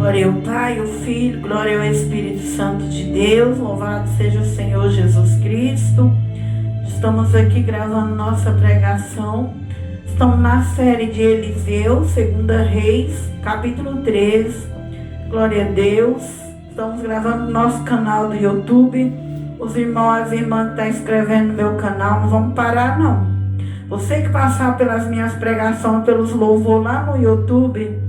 Glória ao Pai, ao Filho, glória ao Espírito Santo de Deus. Louvado seja o Senhor Jesus Cristo. Estamos aqui gravando nossa pregação. Estamos na série de Eliseu, 2 Reis, capítulo 3. Glória a Deus. Estamos gravando no nosso canal do YouTube. Os irmãos e as irmãs que estão inscrevendo no meu canal, não vamos parar não. Você que passar pelas minhas pregações, pelos louvores lá no YouTube,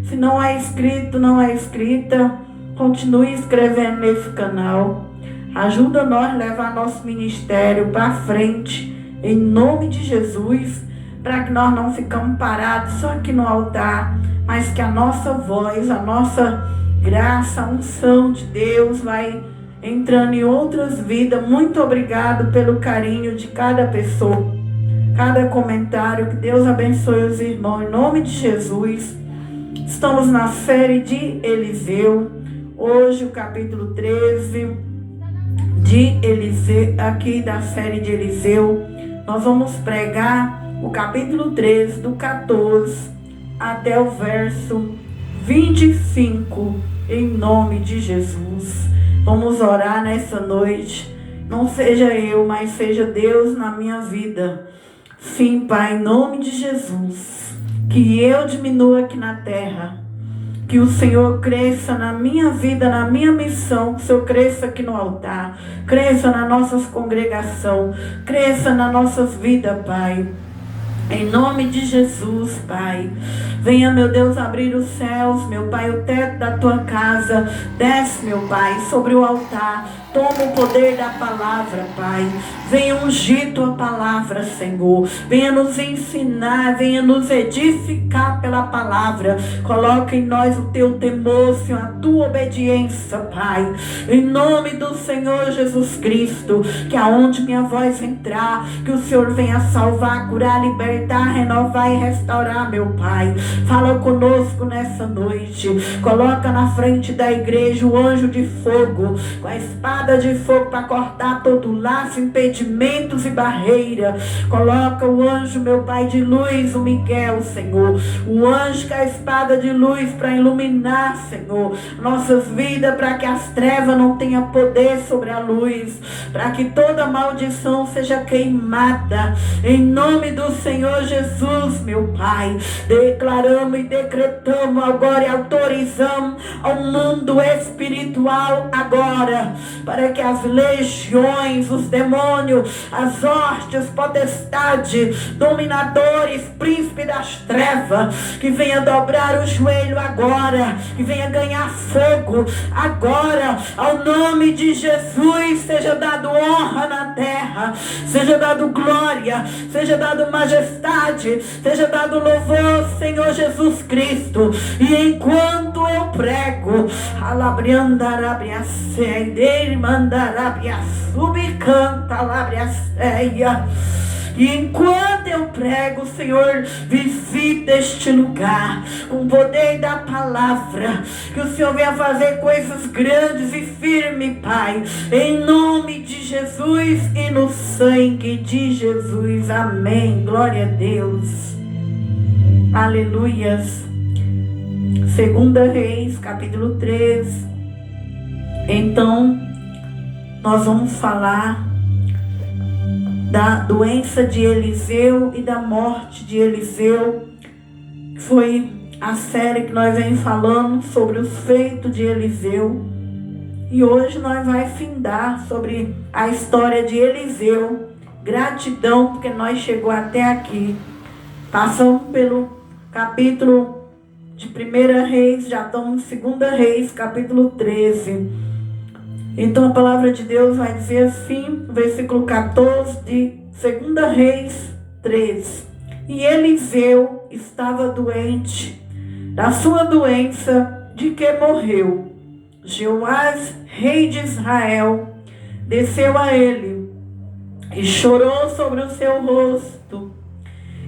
se não é inscrito, não é inscrita, continue inscrevendo nesse canal. Ajuda nós a levar nosso ministério para frente, em nome de Jesus, para que nós não ficamos parados só aqui no altar, mas que a nossa voz, a nossa graça, a unção de Deus vai entrando em outras vidas. Muito obrigado pelo carinho de cada pessoa, cada comentário. Que Deus abençoe os irmãos, em nome de Jesus. Estamos na série de Eliseu. Hoje o capítulo 13 de Eliseu, aqui da série de Eliseu. Nós vamos pregar o capítulo 13, do 14 até o verso 25, em nome de Jesus. Vamos orar nessa noite. Não seja eu, mas seja Deus na minha vida. Sim, Pai, em nome de Jesus. Que eu diminua aqui na terra. Que o Senhor cresça na minha vida, na minha missão. Que o Senhor cresça aqui no altar. Cresça na nossa congregação. Cresça nas nossas vidas, Pai. Em nome de Jesus, Pai. Venha, meu Deus, abrir os céus, meu Pai, o teto da tua casa. Desce, meu Pai, sobre o altar. Toma o poder da palavra, Pai. Venha ungir tua palavra, Senhor. Venha nos ensinar, venha nos edificar pela palavra. Coloca em nós o teu temor, Senhor, a tua obediência, Pai. Em nome do Senhor Jesus Cristo, que aonde minha voz entrar, que o Senhor venha salvar, curar, libertar, renovar e restaurar, meu Pai. Fala conosco nessa noite. Coloca na frente da igreja o anjo de fogo, com a espada de fogo para cortar todo laço, impedimentos e barreira. Coloca o anjo, meu Pai, de luz, o Miguel, Senhor. O anjo com a espada de luz para iluminar, Senhor, nossas vidas, para que as trevas não tenham poder sobre a luz, para que toda maldição seja queimada. Em nome do Senhor Jesus, meu Pai, declaramos e decretamos agora e autorizamos ao mundo espiritual agora, para que as legiões, os demônios, as hostes, potestades, dominadores, príncipe das trevas, que venha dobrar o joelho agora, que venha ganhar fogo agora, ao nome de Jesus. Seja dado honra na terra, seja dado glória, seja dado majestade, seja dado louvor, Senhor Jesus Cristo. E enquanto eu prego, alabriandarabia ceia, mandarabia subcanta, alabria ceia. E enquanto eu prego, Senhor, visita este lugar com o poder da palavra. Que o Senhor venha fazer coisas grandes e firmes, Pai, em nome de Jesus e no sangue de Jesus. Amém. Glória a Deus. Aleluias. 2 Reis, capítulo 13. Então, nós vamos falar da doença de Eliseu e da morte de Eliseu. Foi a série que nós vem falando sobre os feitos de Eliseu. E hoje nós vamos findar sobre a história de Eliseu. Gratidão porque nós chegou até aqui. Passamos pelo capítulo de 1 Reis, já estamos em 2 Reis, capítulo 13. Então a palavra de Deus vai dizer assim, versículo 14 de 2 Reis 13. E Eliseu estava doente, da sua doença de que morreu. Jeoás, rei de Israel, desceu a ele e chorou sobre o seu rosto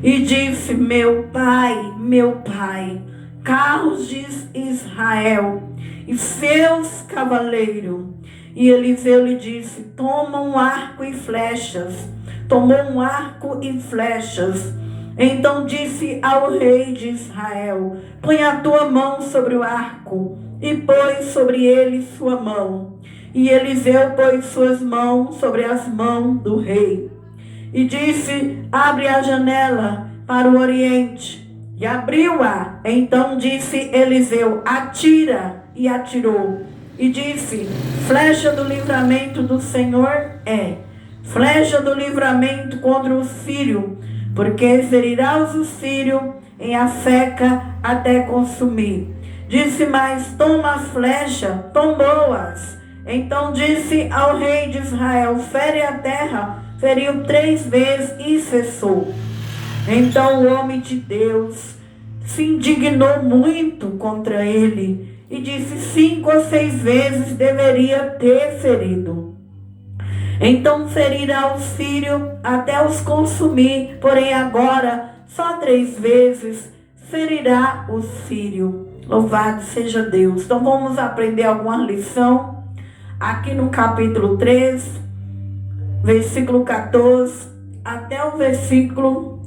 e disse: meu pai, carros de Israel e seus cavaleiros. E Eliseu lhe disse: toma um arco e flechas. Tomou um arco e flechas Então disse ao rei de Israel: põe a tua mão sobre o arco. E pôs sobre ele sua mão. E Eliseu pôs suas mãos sobre as mãos do rei. E disse: abre a janela para o oriente. E abriu-a. Então disse Eliseu: atira. E atirou. E disse: flecha do livramento do Senhor é. Flecha do livramento contra o sírio. Porque ferirás o sírio em Afeca até consumir. Disse mais: toma as flechas. Tomou-as. Então disse ao rei de Israel: fere a terra. Feriu 3 vezes e cessou. Então o homem de Deus se indignou muito contra ele e disse: 5 ou 6 vezes deveria ter ferido. Então ferirá o sírio até os consumir, porém agora só 3 vezes ferirá o sírio. Louvado seja Deus. Então vamos aprender alguma lição aqui no capítulo 3. Versículo 14 até o versículo,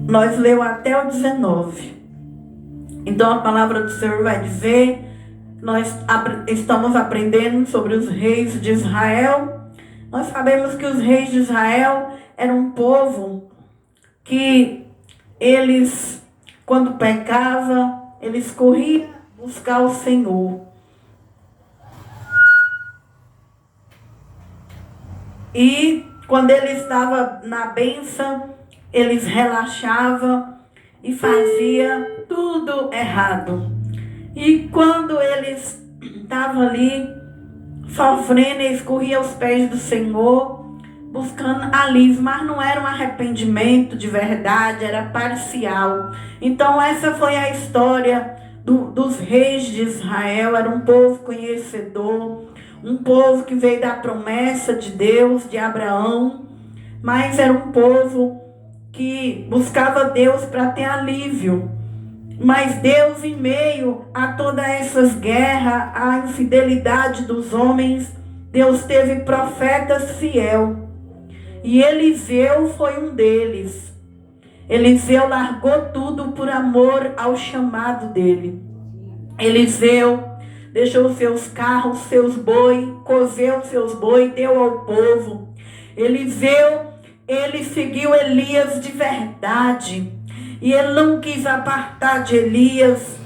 nós lemos até o 19. Então a palavra do Senhor vai dizer, nós estamos aprendendo sobre os reis de Israel. Nós sabemos que os reis de Israel eram um povo que eles, quando pecavam, eles corriam buscar o Senhor. E quando ele estava na bênção, eles relaxavam e faziam tudo errado. E quando eles estavam ali sofrendo, eles corriam aos pés do Senhor, buscando alívio, mas não era um arrependimento de verdade, era parcial. Então essa foi a história dos reis de Israel. Era um povo conhecedor, um povo que veio da promessa de Deus, de Abraão, mas era um povo que buscava Deus para ter alívio. Mas Deus, em meio a todas essas guerras, a infidelidade dos homens, Deus teve profetas fiel. E Eliseu foi um deles. Eliseu largou tudo por amor ao chamado dele. Eliseu deixou seus carros, seus boi, cozeu seus boi, deu ao povo. Eliseu, ele seguiu Elias de verdade. E ele não quis apartar de Elias.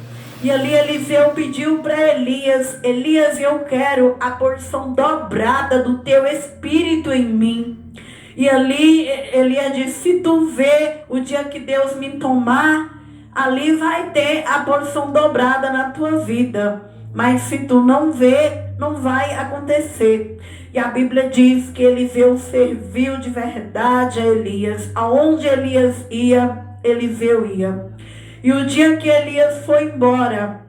E ali Eliseu pediu para Elias: Elias, eu quero a porção dobrada do teu espírito em mim. E ali Elias disse: se tu vê o dia que Deus me tomar, ali vai ter a porção dobrada na tua vida. Mas se tu não vê, não vai acontecer. E a Bíblia diz que Eliseu serviu de verdade a Elias. Aonde Elias ia, Eliseu ia. E o dia que Elias foi embora,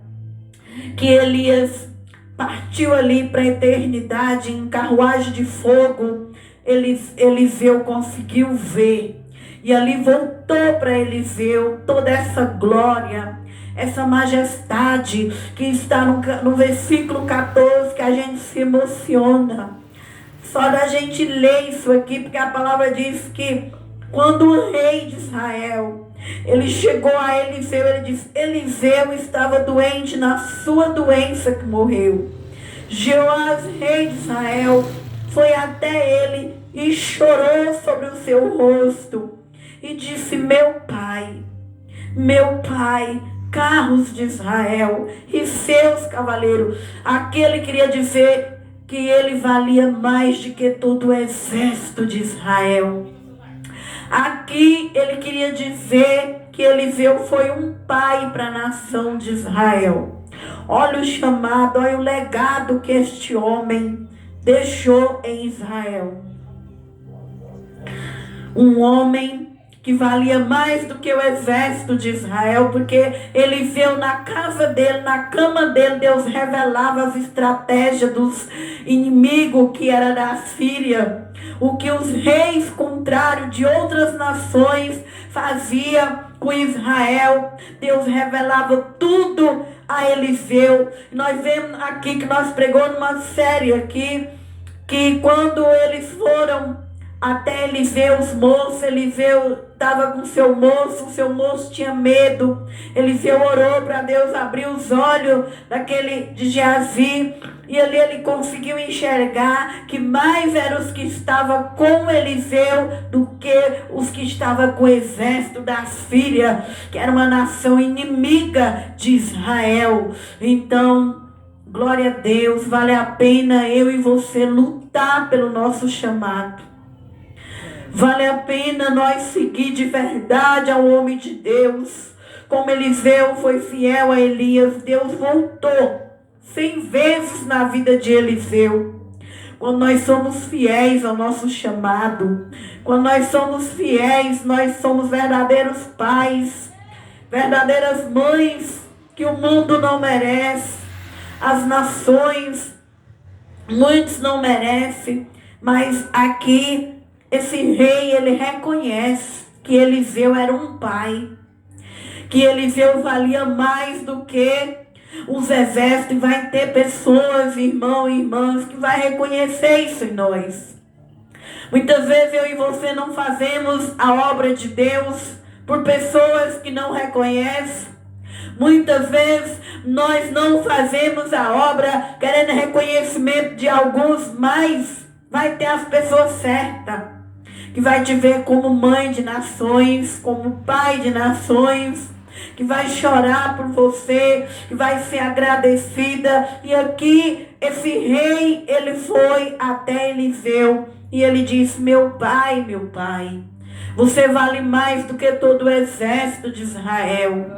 que Elias partiu ali para a eternidade em carruagem de fogo, Eliseu conseguiu ver. E ali voltou para Eliseu toda essa glória, essa majestade que está no versículo 14, que a gente se emociona. Só da gente ler isso aqui, porque a palavra diz que quando o rei de Israel, ele chegou a Eliseu, ele disse: Eliseu estava doente na sua doença que morreu. Joás, rei de Israel, foi até ele e chorou sobre o seu rosto e disse: meu pai, carros de Israel e seus cavaleiros. Aquele queria dizer que ele valia mais do que todo o exército de Israel. Aqui ele queria dizer que Eliseu foi um pai para a nação de Israel. Olha o chamado, olha o legado que este homem deixou em Israel. Um homem que valia mais do que o exército de Israel, porque Eliseu, na casa dele, na cama dele, Deus revelava as estratégias dos inimigos que era da Síria, o que os reis contrários de outras nações faziam com Israel. Deus revelava tudo a Eliseu. Nós vemos aqui que nós pregamos numa série aqui, que quando eles foram até Eliseu, os moços, Eliseu estava com o seu moço tinha medo. Eliseu orou para Deus abrir os olhos de Geazi, e ali ele conseguiu enxergar que mais eram os que estavam com Eliseu do que os que estavam com o exército da Síria, que era uma nação inimiga de Israel. Então, glória a Deus, vale a pena eu e você lutar pelo nosso chamado. Vale a pena nós seguir de verdade ao homem de Deus. Como Eliseu foi fiel a Elias, Deus voltou 100 vezes na vida de Eliseu. Quando nós somos fiéis ao nosso chamado, quando nós somos fiéis, nós somos verdadeiros pais, verdadeiras mães que o mundo não merece, as nações, muitos não merecem, mas aqui esse rei, ele reconhece que Eliseu era um pai, que Eliseu valia mais do que os exércitos. Vai ter pessoas, irmãos e irmãs, que vai reconhecer isso em nós. Muitas vezes eu e você não fazemos a obra de Deus por pessoas que não reconhecem. Muitas vezes nós não fazemos a obra querendo reconhecimento de alguns, mas vai ter as pessoas certas, que vai te ver como mãe de nações, como pai de nações, que vai chorar por você, que vai ser agradecida. E aqui, esse rei, ele foi até Eliseu, e ele disse: meu pai, você vale mais do que todo o exército de Israel.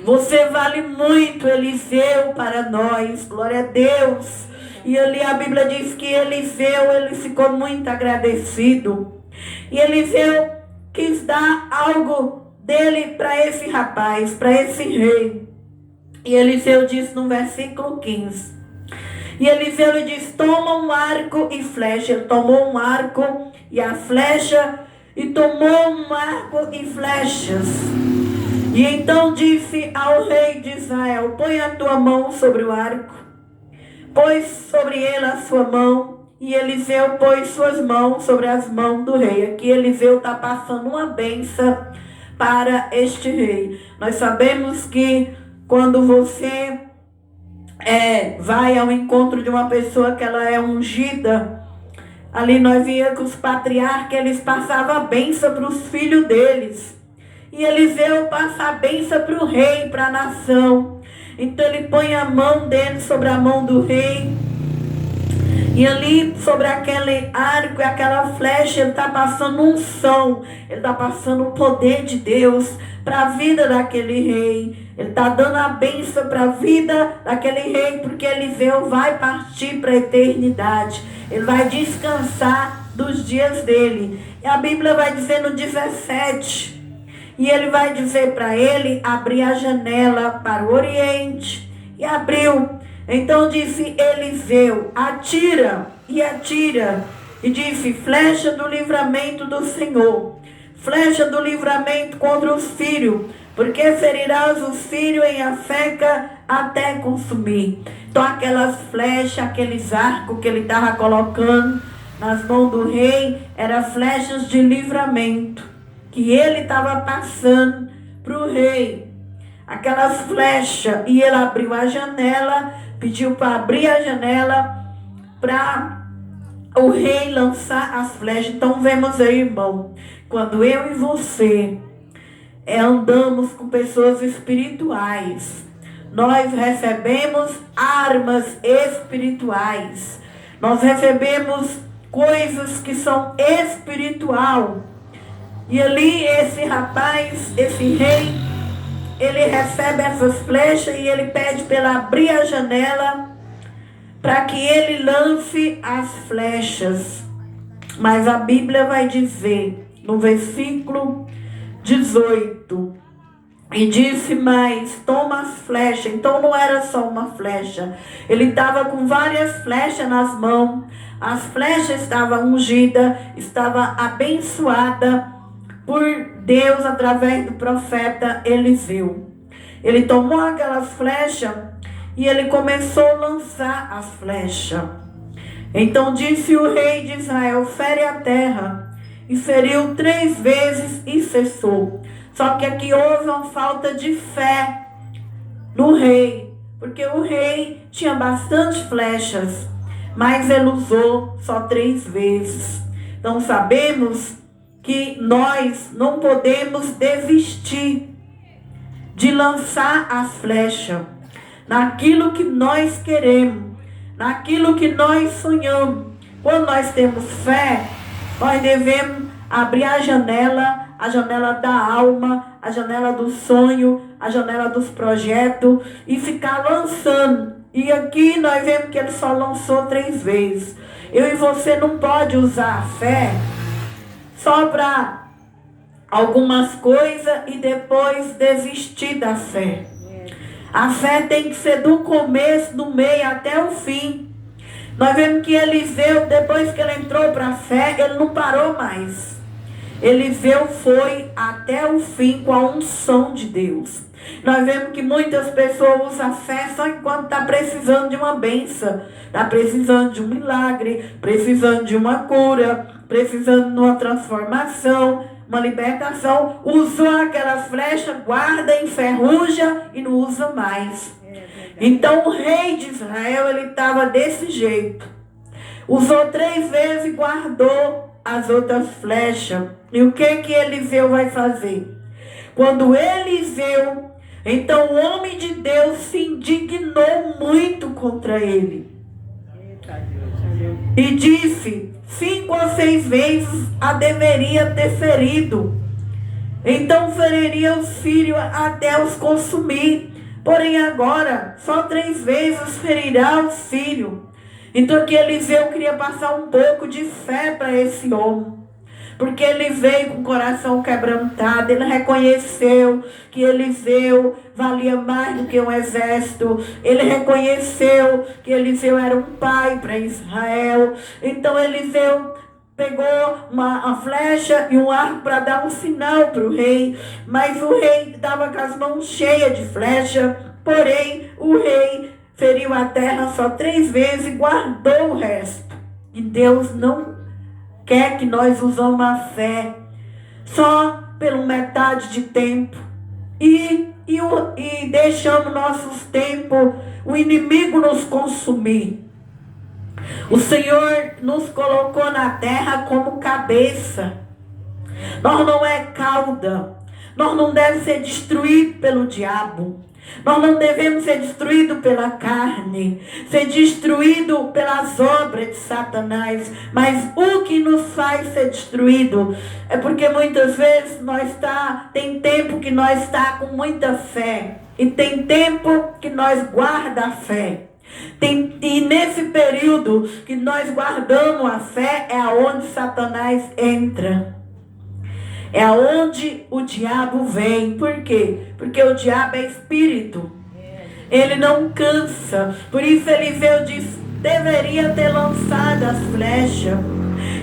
Você vale muito, Eliseu, para nós. Glória a Deus. E ali a Bíblia diz que Eliseu, ele ficou muito agradecido. E Eliseu quis dar algo dele para esse rapaz, para esse rei. E Eliseu disse no versículo 15. E Eliseu lhe disse: toma um arco e flecha. Ele tomou um arco e a flecha, e tomou um arco e flechas. E então disse ao rei de Israel: põe a tua mão sobre o arco. Pôs sobre ele a sua mão. E Eliseu pôs suas mãos sobre as mãos do rei. Aqui Eliseu está passando uma bênção para este rei. Nós sabemos que quando você vai ao encontro de uma pessoa que ela é ungida, ali nós via que os patriarcas, eles passavam a bênção para os filhos deles. E Eliseu passa a bênção para o rei, para a nação. Então ele põe a mão dele sobre a mão do rei. E ali, sobre aquele arco e aquela flecha, ele está passando unção. Ele está passando o poder de Deus para a vida daquele rei. Ele está dando a bênção para a vida daquele rei, porque Eliseu vai partir para a eternidade. Ele vai descansar dos dias dele. E a Bíblia vai dizer no 17. E ele vai dizer para ele abrir a janela para o oriente. E abriu. Então disse Eliseu: atira, e atira. E disse: flecha do livramento do Senhor, flecha do livramento contra os sírios, porque ferirás os sírios em Afeca até consumir. Então aquelas flechas, aqueles arcos que ele estava colocando nas mãos do rei, eram flechas de livramento, que ele estava passando para o rei. Aquelas flechas, e ele abriu a janela, pediu para abrir a janela para o rei lançar as flechas. Então vemos aí, irmão, quando eu e você andamos com pessoas espirituais, nós recebemos armas espirituais, nós recebemos coisas que são espiritual. E ali esse rapaz, esse rei, ele recebe essas flechas e ele pede para ele abrir a janela para que ele lance as flechas. Mas a Bíblia vai dizer no versículo 18: e disse mais: toma as flechas. Então não era só uma flecha, ele estava com várias flechas nas mãos. As flechas estavam ungidas, estava abençoada por Deus através do profeta Eliseu. Ele tomou aquelas flechas e ele começou a lançar as flechas. Então disse o rei de Israel: fere a terra. e feriu 3 vezes e cessou. Só que aqui houve uma falta de fé no rei, porque o rei tinha bastante flechas, mas ele usou só 3 vezes. Então sabemos que nós não podemos desistir de lançar as flechas naquilo que nós queremos, naquilo que nós sonhamos. Quando nós temos fé, nós devemos abrir a janela da alma, a janela do sonho, a janela dos projetos e ficar lançando. E aqui nós vemos que ele só lançou 3 vezes. Eu e você não pode usar a fé só para algumas coisas e depois desistir da fé. A fé tem que ser do começo, do meio até o fim. Nós vemos que Eliseu, depois que ele entrou para a fé, ele não parou mais. Eliseu foi até o fim com a unção de Deus. Nós vemos que muitas pessoas usam a fé só enquanto está precisando de uma bênção, está precisando de um milagre, precisando de uma cura, precisando de uma transformação, uma libertação. Usou aquela flecha, guarda, enferruja e não usa mais. Então o rei de Israel, ele estava desse jeito. Usou 3 vezes e guardou as outras flechas. E o que Eliseu vai fazer? Quando Eliseu, então o homem de Deus se indignou muito contra ele. E disse, 5 ou 6 vezes a deveria ter ferido. Então feriria os filhos até os consumir. Porém agora, só 3 vezes ferirá os filhos. Então que Eliseu queria passar um pouco de fé para esse homem. Porque ele veio com o coração quebrantado, ele reconheceu que Eliseu valia mais do que um exército, ele reconheceu que Eliseu era um pai para Israel. Então Eliseu pegou uma flecha e um arco para dar um sinal para o rei, mas o rei estava com as mãos cheias de flecha, porém o rei feriu a terra só 3 vezes e guardou o resto. E Deus não quer que nós usamos a fé só pela metade de tempo e deixamos nossos tempos, o inimigo nos consumir. O Senhor nos colocou na terra como cabeça. Nós não é cauda. Nós não devemos ser destruídos pelo diabo. Nós não devemos ser destruídos pela carne, ser destruídos pelas obras de Satanás. Mas o que nos faz ser destruído é porque muitas vezes tem tempo que nós está com muita fé e tem tempo que nós guarda a fé. E nesse período que nós guardamos a fé é aonde Satanás entra. É aonde o diabo vem. Por quê? Porque o diabo é espírito. Ele não cansa. Por isso Eliseu disse, deveria ter lançado as flechas.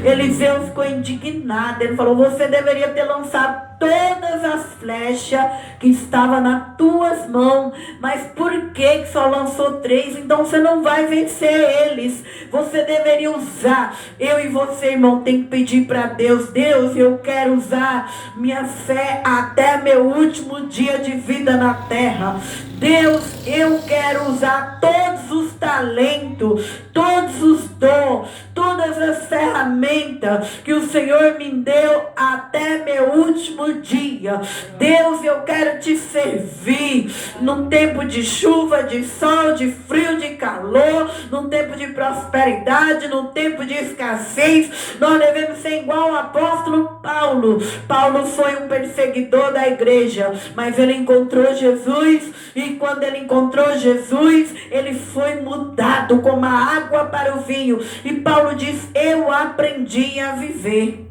Eliseu ficou indignado. Ele falou, você deveria ter lançado todas as flechas que estavam nas tuas mãos. Mas por que só lançou 3? Então você não vai vencer eles. Você deveria usar. Eu e você, irmão, tem que pedir para Deus. Deus, eu quero usar minha fé até meu último dia de vida na terra. Deus, eu quero usar todos os talentos, todos os dons, todas as ferramentas que o Senhor me deu até meu último dia. Deus, eu quero te servir num tempo de chuva, de sol, de frio, de calor, num tempo de prosperidade, num tempo de escassez. Nós devemos ser igual ao apóstolo Paulo. Paulo foi um perseguidor da igreja, mas ele encontrou Jesus e quando ele encontrou Jesus, ele foi mudado como a água para o vinho. E Paulo diz, eu aprendi a viver.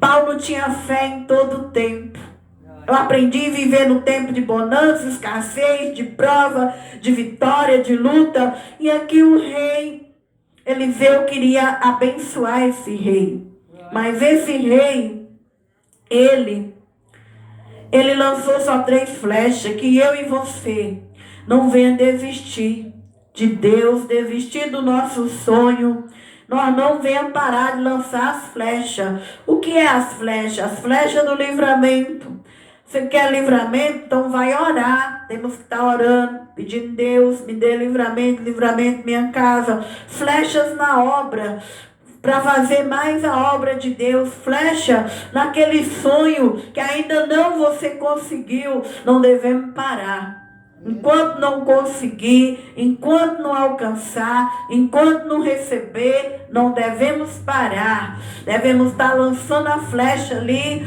Paulo tinha fé em todo o tempo. Eu aprendi a viver no tempo de bonança, escassez, de prova, de vitória, de luta. E aqui o rei Eliseu queria abençoar esse rei. Mas esse rei, ele lançou só 3 flechas. Que eu e você não venha desistir de Deus, desistir do nosso sonho. nós não venhamos parar de lançar as flechas. O que é as flechas? As flechas do livramento. Você quer livramento? Então vai orar. Temos que estar orando, pedindo: Deus, me dê livramento, livramento minha casa. Flechas na obra, para fazer mais a obra de Deus. Flecha naquele sonho que ainda não você conseguiu. Não devemos parar. Enquanto não conseguir, enquanto não alcançar, enquanto não receber, não devemos parar. Devemos estar lançando a flecha ali,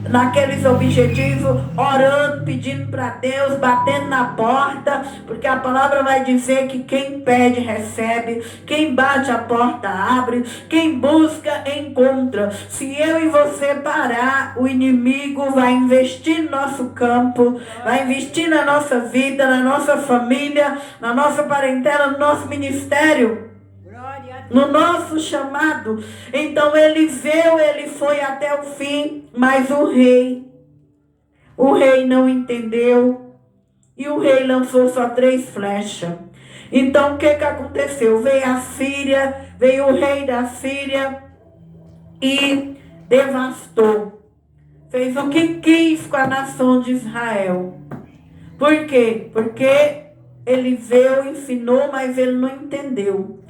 naqueles objetivos, orando, pedindo para Deus, batendo na porta, porque a palavra vai dizer que quem pede recebe, quem bate a porta abre, quem busca encontra. Se eu e você parar, o inimigo vai investir no nosso campo, vai investir na nossa vida, na nossa família, na nossa parentela, no nosso ministério, no nosso chamado. Então Eliseu, ele foi até o fim, mas o rei não entendeu, e o rei lançou só 3 flechas. Então o que aconteceu? Veio a Síria, veio o rei da Síria e devastou, fez o que quis com a nação de Israel. Por quê? Porque Eliseu ensinou, mas ele não entendeu.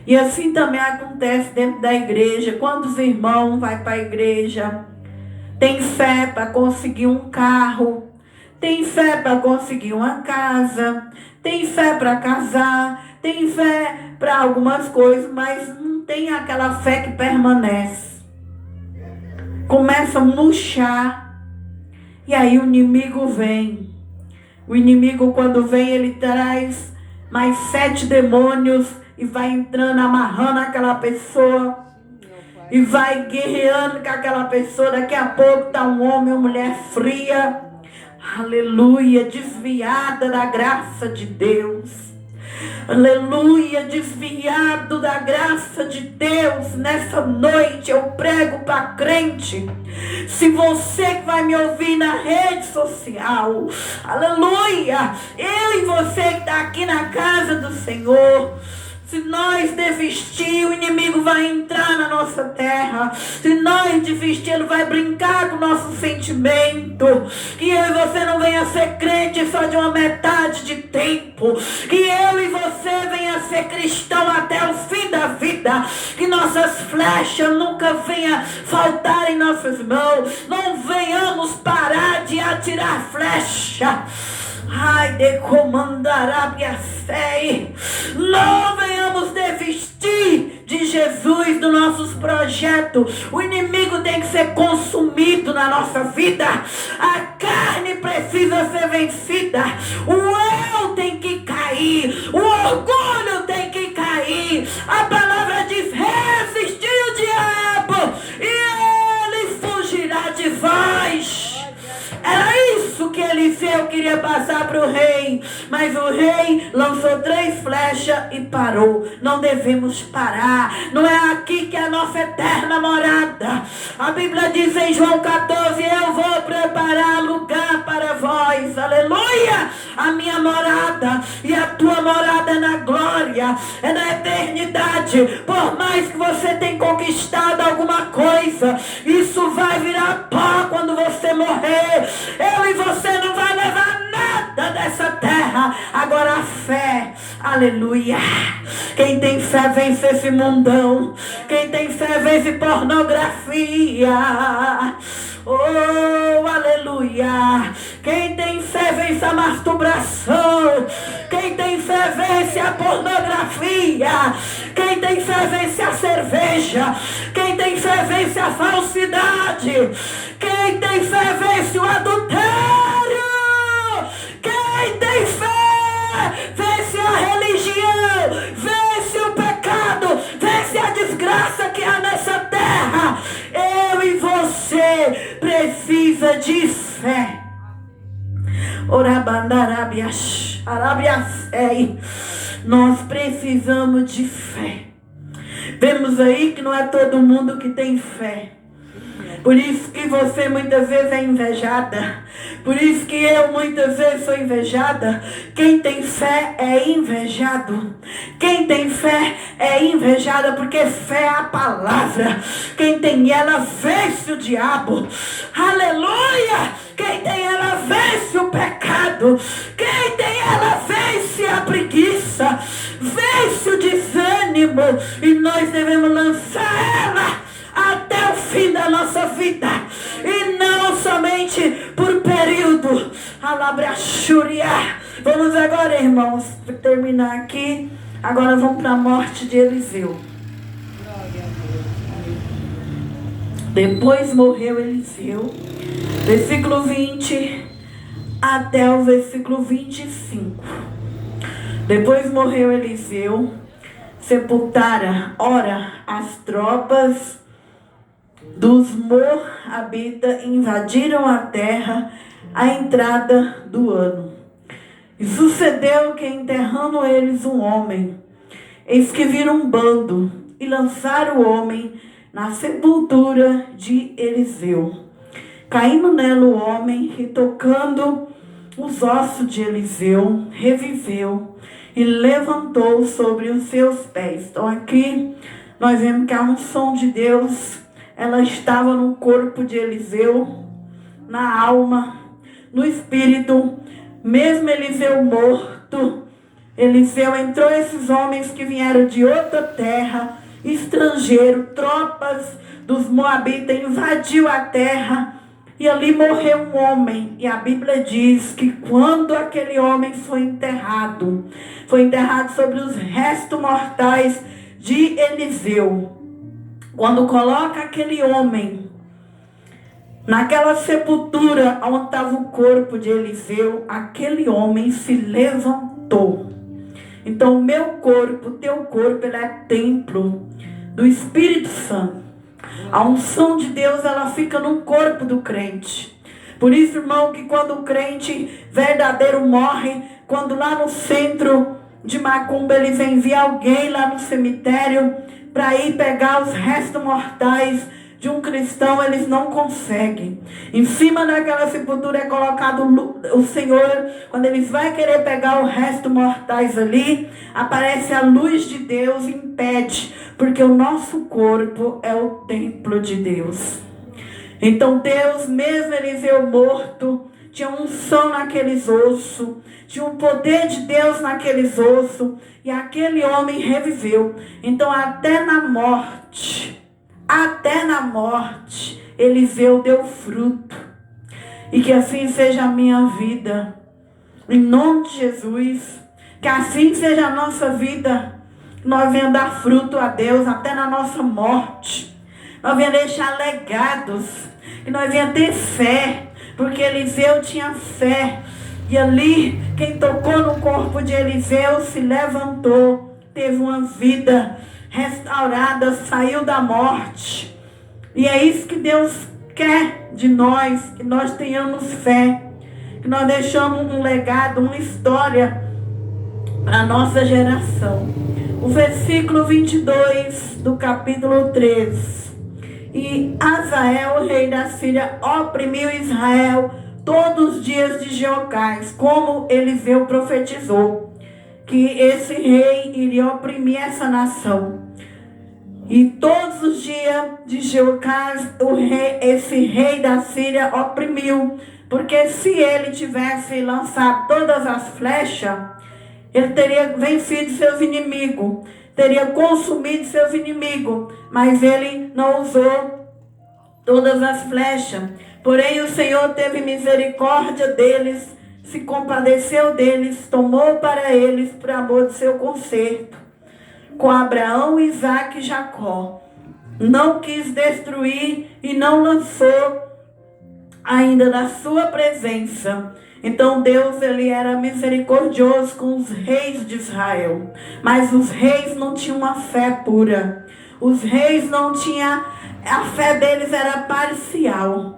E assim também acontece dentro da igreja. Quando os irmãos vão para a igreja, tem fé para conseguir um carro, tem fé para conseguir uma casa, tem fé para casar, tem fé para algumas coisas, mas não tem aquela fé que permanece. Começa a murchar, e aí o inimigo vem. O inimigo, quando vem, ele traz mais 7 demônios e vai entrando, amarrando aquela pessoa, e vai guerreando com aquela pessoa. Daqui a pouco está um homem ou mulher fria, aleluia, desviada da graça de Deus, aleluia, desviado da graça de Deus. Nessa noite eu prego para crente. Se você que vai me ouvir na rede social, aleluia, eu e você que está aqui na casa do Senhor, se nós desistir, o inimigo vai entrar na nossa terra. Se nós desistir, ele vai brincar com o nosso sentimento. Que eu e você não venha ser crente só de uma metade de tempo. Que eu e você venha ser cristão até o fim da vida. Que nossas flechas nunca venham faltar em nossas mãos. Não venhamos parar de atirar flecha. Ai, de comandar a fé. Não venhamos desistir de Jesus, dos nossos projetos. O inimigo tem que ser consumido na nossa vida. A carne precisa ser vencida. O eu tem que cair. O orgulho tem que cair. A palavra diz: resistir o diabo e ele fugirá de vós. Era isso que Eliseu queria passar para o rei. Mas o rei lançou 3 flechas e parou. Não devemos parar. Não é aqui que é a nossa eterna morada. A Bíblia diz em João 14: eu vou preparar lugar para vós. Aleluia! A minha morada e a tua morada é na glória, é na eternidade. Por mais que você tenha conquistado alguma coisa, isso vai virar pó quando você morrer. Eu e você não vai levar nada dessa terra. Agora a fé, aleluia. Quem tem fé vence esse mundão. Quem tem fé vence pornografia. Oh, aleluia. Quem tem fé vence a masturbação. Quem tem fé vence a pornografia. Quem tem fé vence a cerveja. Quem tem fé vence a falsidade. Quem tem fé vence o adultério. Quem tem fé vence a religião. Vence o pecado. Vence a desgraça que há nessa terra. Eu e você precisa de fé. Nós precisamos de fé. Vemos aí que não é todo mundo que tem fé. Por isso que você muitas vezes é invejada. Por isso que eu muitas vezes sou invejada. Quem tem fé é invejado. Quem tem fé é invejada, porque fé é a palavra. Quem tem ela vence o diabo. Aleluia! Quem tem ela vence o pecado. Quem tem ela vence a preguiça. Vence o desânimo. E nós devemos lançar ela até o fim da nossa vida, e não somente por período. Alabraxúria. Vamos agora, irmãos, terminar aqui. Agora vamos para a morte de Eliseu. Depois morreu Eliseu, versículo 20 até o versículo 25. Depois morreu Eliseu, sepultara, ora, as tropas dos Moabitas invadiram a terra à entrada do ano. E sucedeu que, enterrando eles um homem, eis que viram um bando e lançaram o homem na sepultura de Eliseu. Caindo nela o homem e tocando os ossos de Eliseu, reviveu e levantou sobre os seus pés. Então aqui nós vemos que a unção de Deus, ela estava no corpo de Eliseu, na alma, no espírito. Mesmo Eliseu morto, Eliseu entrou esses homens que vieram de outra terra, estrangeiro, tropas dos Moabitas, invadiu a terra e ali morreu um homem. E a Bíblia diz que quando aquele homem foi enterrado sobre os restos mortais de Eliseu. Quando coloca aquele homem naquela sepultura onde estava o corpo de Eliseu, aquele homem se levantou. Então o meu corpo, o teu corpo, ele é templo do Espírito Santo. A unção de Deus, ela fica no corpo do crente. Por isso, irmão, que quando o crente verdadeiro morre, quando lá no centro de Macumba eles enviam alguém lá no cemitério para ir pegar os restos mortais de um cristão, eles não conseguem. Em cima daquela sepultura é colocado o Senhor. Quando eles vão querer pegar os restos mortais ali, aparece a luz de Deus e impede, porque o nosso corpo é o templo de Deus. Então Deus, mesmo Eliseu morto, tinha unção naqueles ossos, tinha o poder de Deus naqueles ossos, e aquele homem reviveu. Então até na morte, Eliseu deu fruto. E que assim seja a minha vida, em nome de Jesus. Que assim seja a nossa vida, que nós venhamos dar fruto a Deus até na nossa morte. Nós venhamos deixar legados, que nós venhamos ter fé, porque Eliseu tinha fé. E ali, quem tocou no corpo de Eliseu se levantou, teve uma vida restaurada, saiu da morte. E é isso que Deus quer de nós, que nós tenhamos fé, que nós deixamos um legado, uma história para a nossa geração. O versículo 22 do capítulo 3. E Azael, rei da Síria, oprimiu Israel todos os dias de Jeocás, como Eliseu profetizou, que esse rei iria oprimir essa nação. E todos os dias de Jeocás, esse rei da Síria oprimiu, porque se ele tivesse lançado todas as flechas, ele teria vencido seus inimigos, teria consumido seus inimigos, mas ele não usou todas as flechas. Porém o Senhor teve misericórdia deles, se compadeceu deles, tomou para eles por amor do seu concerto com Abraão, Isaque e Jacó. Não quis destruir e não lançou ainda da sua presença. Então Deus, ele era misericordioso com os reis de Israel. Mas os reis não tinham uma fé pura. Os reis não tinham, a fé deles era parcial.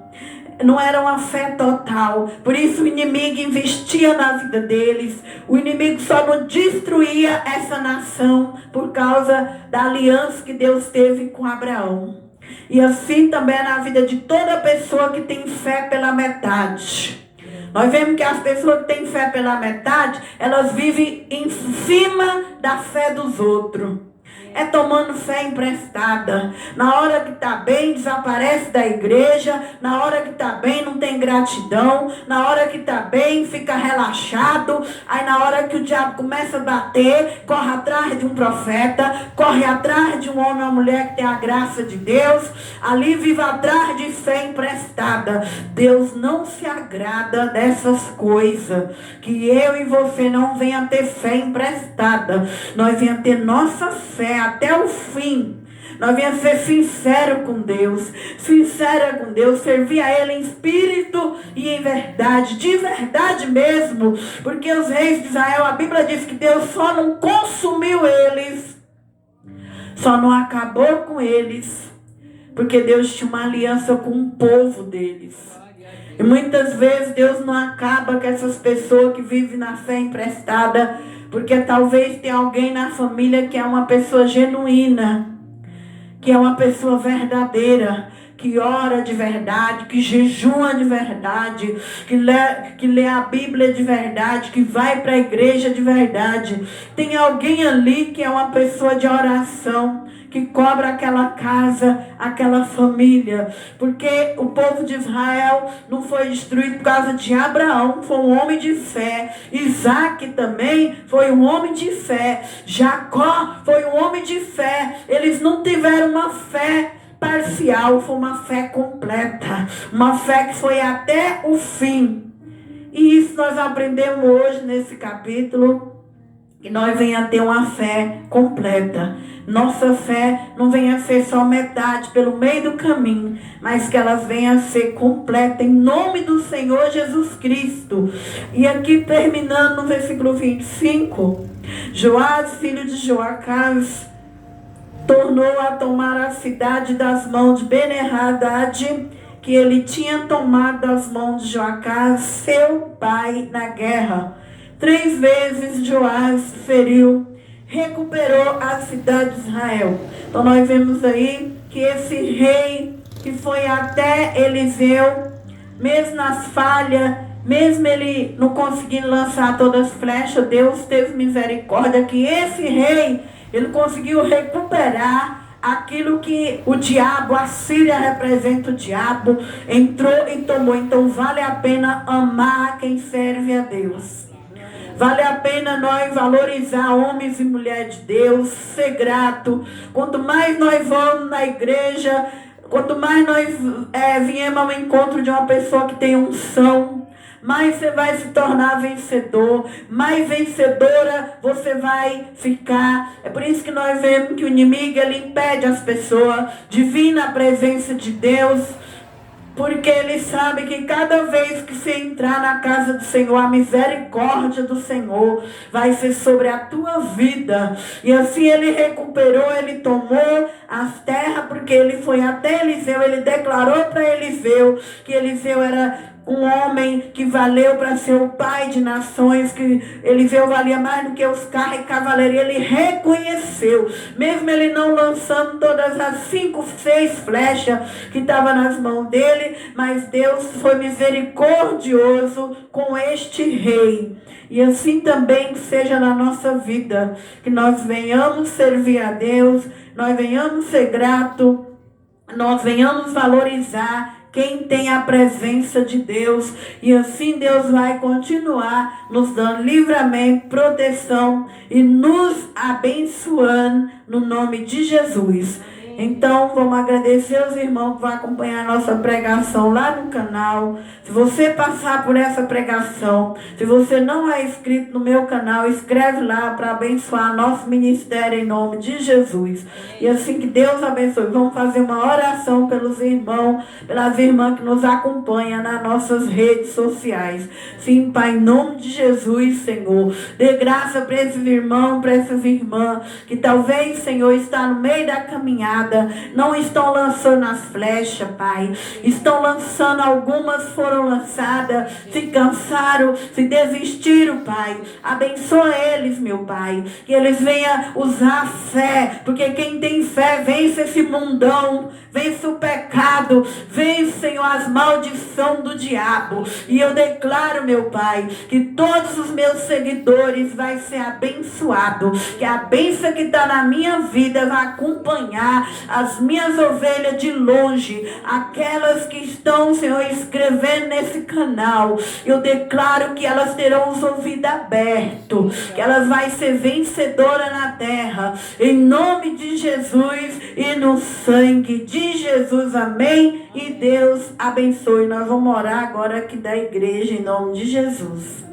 Não era uma fé total. Por isso o inimigo investia na vida deles. O inimigo só não destruía essa nação por causa da aliança que Deus teve com Abraão. E assim também é na vida de toda pessoa que tem fé pela metade. Nós vemos que as pessoas que têm fé pela metade, elas vivem em cima da fé dos outros. É tomando fé emprestada. Na hora que está bem, desaparece da igreja. Na hora que está bem, não tem gratidão. Na hora que está bem, fica relaxado. Aí na hora que o diabo começa a bater, corre atrás de um profeta, corre atrás de um homem ou uma mulher que tem a graça de Deus. Ali vive atrás de fé emprestada. Deus não se agrada dessas coisas. Que eu e você não venha ter fé emprestada. Nós venha ter nossa fé até o fim. Nós venhamos ser sinceros com Deus. Sincera com Deus. Servir a Ele em espírito e em verdade. De verdade mesmo. Porque os reis de Israel, a Bíblia diz que Deus só não consumiu eles. Só não acabou com eles. Porque Deus tinha uma aliança com o povo deles. E muitas vezes Deus não acaba com essas pessoas que vivem na fé emprestada. Porque talvez tenha alguém na família que é uma pessoa genuína, que é uma pessoa verdadeira, que ora de verdade, que jejua de verdade, que lê a Bíblia de verdade, que vai para a igreja de verdade. Tem alguém ali que é uma pessoa de oração, que cobra aquela casa, aquela família. Porque o povo de Israel não foi destruído por causa de Abraão, foi um homem de fé. Isaac também foi um homem de fé. Jacó foi um homem de fé. Eles não tiveram uma fé parcial, foi uma fé completa. Uma fé que foi até o fim. E isso nós aprendemos hoje nesse capítulo. Que nós venha ter uma fé completa. Nossa fé não venha ser só metade pelo meio do caminho, mas que ela venha ser completa em nome do Senhor Jesus Cristo. E aqui terminando no versículo 25, Joás, filho de Joacás, tornou a tomar a cidade das mãos de Ben-Hadad, que ele tinha tomado das mãos de Joacás, seu pai, na guerra. 3 vezes Joás feriu, recuperou a cidade de Israel. Então nós vemos aí que esse rei que foi até Eliseu, mesmo nas falhas, mesmo ele não conseguindo lançar todas as flechas, Deus teve misericórdia que esse rei, ele conseguiu recuperar aquilo que o diabo, a Síria representa o diabo, entrou e tomou. Então vale a pena amar quem serve a Deus. Vale a pena nós valorizar homens e mulheres de Deus, ser grato. Quanto mais nós vamos na igreja, quanto mais nós viemos ao encontro de uma pessoa que tem unção, mais você vai se tornar vencedor, mais vencedora você vai ficar. É por isso que nós vemos que o inimigo ele impede as pessoas de vir na presença de Deus. Porque ele sabe que cada vez que você entrar na casa do Senhor, a misericórdia do Senhor vai ser sobre a tua vida. E assim ele recuperou, ele tomou as terras, porque ele foi até Eliseu, ele declarou para Eliseu que Eliseu era um homem que valeu para ser o pai de nações, que Eliseu valia mais do que os carros e cavalaria. Ele reconheceu, mesmo ele não lançando todas as 5, 6 flechas que estavam nas mãos dele, mas Deus foi misericordioso com este rei. E assim também seja na nossa vida, que nós venhamos servir a Deus, nós venhamos ser gratos, nós venhamos valorizar quem tem a presença de Deus. E assim Deus vai continuar nos dando livramento, proteção e nos abençoando no nome de Jesus. Então vamos agradecer aos irmãos que vão acompanhar a nossa pregação lá no canal. Se você passar por essa pregação, se você não é inscrito no meu canal, escreve lá para abençoar nosso ministério em nome de Jesus. E assim que Deus abençoe, vamos fazer uma oração pelos irmãos, pelas irmãs que nos acompanham nas nossas redes sociais. Sim, Pai, em nome de Jesus, Senhor, dê graça para esses irmãos, para essas irmãs que talvez, Senhor, está no meio da caminhada, lançadas, não estão lançando as flechas, Pai. Estão lançando, algumas foram lançadas, se cansaram, se desistiram, Pai. Abençoa eles, meu Pai. Que eles venham usar a fé, porque quem tem fé vence esse mundão, vence o pecado, vence, Senhor, as maldições do diabo. E eu declaro, meu Pai, que todos os meus seguidores vai ser abençoado, que a bênção que está na minha vida vai acompanhar as minhas ovelhas de longe, aquelas que estão, Senhor, escrevendo nesse canal. Eu declaro que elas terão os ouvidos abertos, que elas vão ser vencedoras na terra, em nome de Jesus e no sangue de Jesus, amém. E Deus abençoe. Nós vamos orar agora aqui da igreja em nome de Jesus.